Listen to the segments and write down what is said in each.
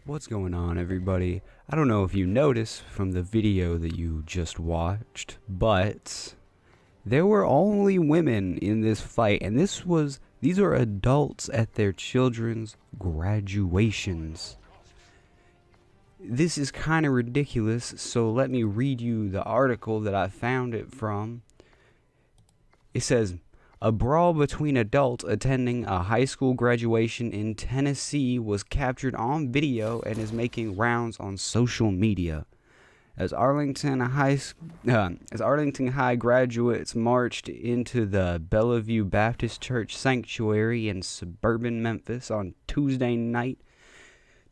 What's going on, everybody? I don't know if you noticed from the video that you just watched, but there were only women in this fight, and these are adults at their children's graduations. This is kind of ridiculous, so let me read you the article that I found it from. It says, a brawl between adults attending a high school graduation in Tennessee was captured on video and is making rounds on social media. As Arlington High graduates marched into the Bellevue Baptist Church sanctuary in suburban Memphis on Tuesday night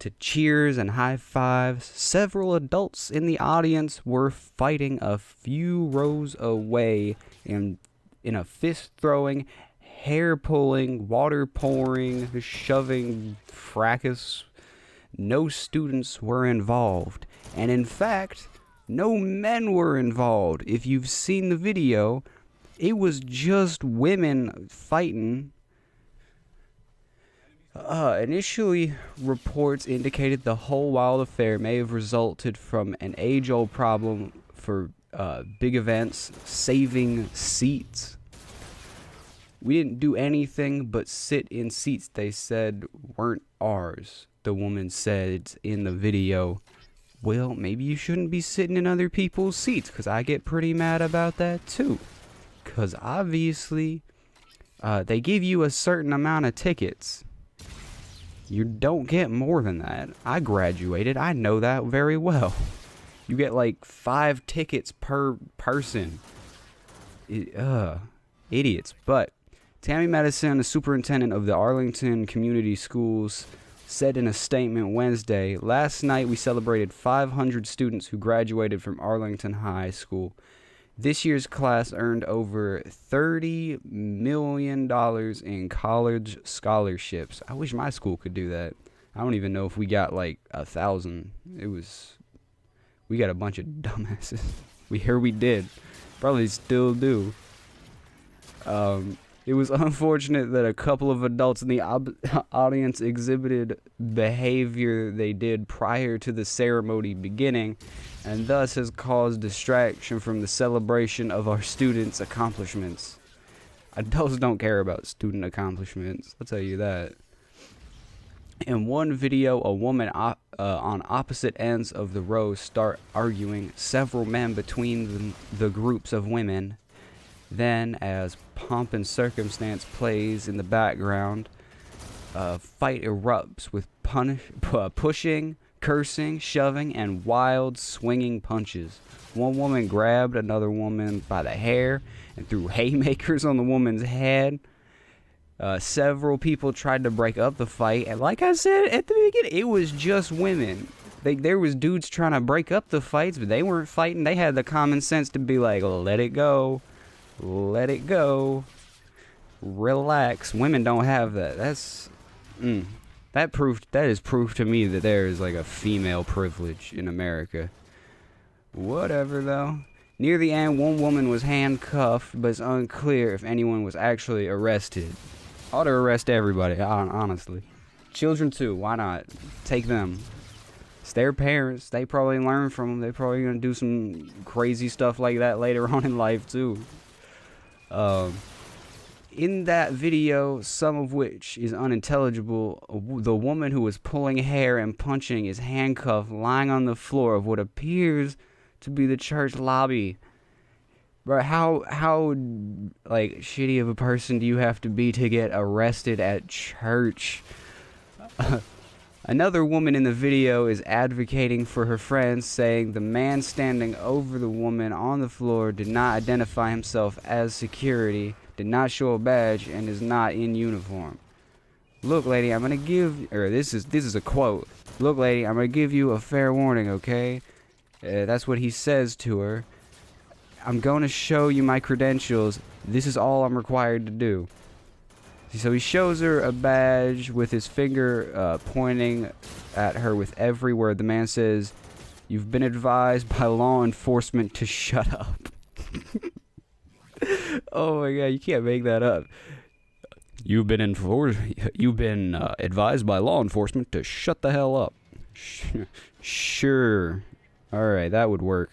to cheers and high fives, several adults in the audience were fighting a few rows away in a fist-throwing, hair-pulling, water-pouring, shoving fracas. No students were involved, and in fact, no men were involved. If you've seen the video, it was just women fighting. Initially, reports indicated the whole wild affair may have resulted from an age-old problem for big events, saving seats. We didn't do anything but sit in seats they said weren't ours, the woman said in the video. Well, maybe you shouldn't be sitting in other people's seats, because I get pretty mad about that too. Because obviously, they give you a certain amount of tickets. You don't get more than that. I graduated, I know that very well. You get like 5 tickets per person. Idiots. But Tammy Madison, the superintendent of the Arlington Community Schools, said in a statement Wednesday, last night we celebrated 500 students who graduated from Arlington High School. This year's class earned over $30 million in college scholarships. I wish my school could do that. I don't even know if we got like 1,000. We got a bunch of dumbasses. We did. Probably still do. It was unfortunate that a couple of adults in the audience exhibited behavior they did prior to the ceremony beginning, and thus has caused distraction from the celebration of our students' accomplishments. Adults don't care about student accomplishments, I'll tell you that. In one video, a woman on opposite ends of the row start arguing, several men between the groups of women. Then, as pomp and circumstance plays in the background, a fight erupts with pushing, cursing, shoving, and wild swinging punches. One woman grabbed another woman by the hair and threw haymakers on the woman's head. Several people tried to break up the fight, and like I said at the beginning, it was just women. There was dudes trying to break up the fights, but they weren't fighting. They had the common sense to be like, let it go, relax. Women don't have that. That is proof to me that there is like a female privilege in America. Whatever though. Near the end, one woman was handcuffed, but it's unclear if anyone was actually arrested. Ought to arrest everybody, honestly. Children too, why not? Take them. It's their parents, they probably learn from them. They're probably going to do some crazy stuff like that later on in life too. In that video, some of which is unintelligible, the woman who was pulling hair and punching is handcuffed, lying on the floor of what appears to be the church lobby. But how like shitty of a person do you have to be to get arrested at church? Another woman in the video is advocating for her friends, saying the man standing over the woman on the floor did not identify himself as security, did not show a badge, and is not in uniform. Look, lady, I'm gonna give, or this is a quote. Look, lady, I'm gonna give you a fair warning, okay? That's what he says to her. I'm going to show you my credentials. This is all I'm required to do. So he shows her a badge with his finger pointing at her with every word. The man says, "You've been advised by law enforcement to shut up." Oh my god, you can't make that up. You've been advised by law enforcement to shut the hell up. Sure. Alright, that would work.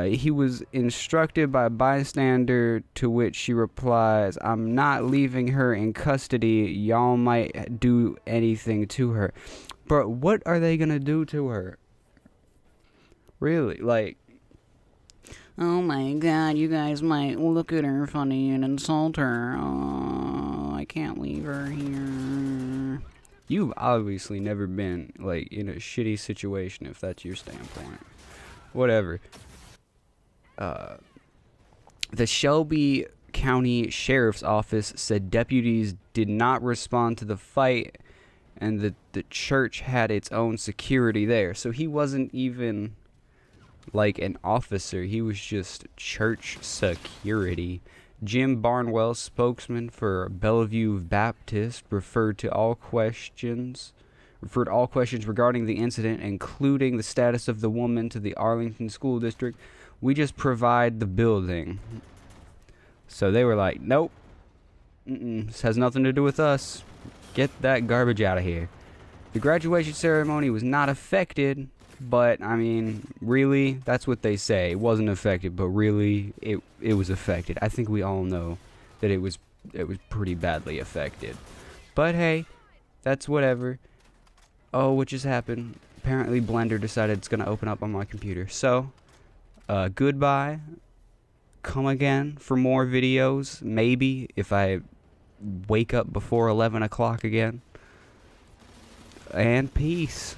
He was instructed by a bystander, to which she replies, I'm not leaving her in custody. Y'all might do anything to her. But what are they gonna do to her? Really? Like, Oh my god, you guys might look at her funny and insult her. Oh, I can't leave her here. you've obviously never been, like, in a shitty situation if that's your standpoint. Whatever. The Shelby County Sheriff's Office said deputies did not respond to the fight and that the church had its own security there. So he wasn't even like an officer, he was just church security. Jim Barnwell, spokesman for Bellevue Baptist, referred all questions regarding the incident, including the status of the woman, to the Arlington School District. We just provide the building. So they were like, nope, this has nothing to do with us. Get that garbage out of here. The graduation ceremony was not affected, but I mean, really, that's what they say. It wasn't affected, but really, it was affected. I think we all know that it was pretty badly affected. But hey, that's whatever. Oh, what just happened? Apparently Blender decided it's gonna open up on my computer. So, goodbye. Come again for more videos, maybe, if I wake up before 11 o'clock again. And peace.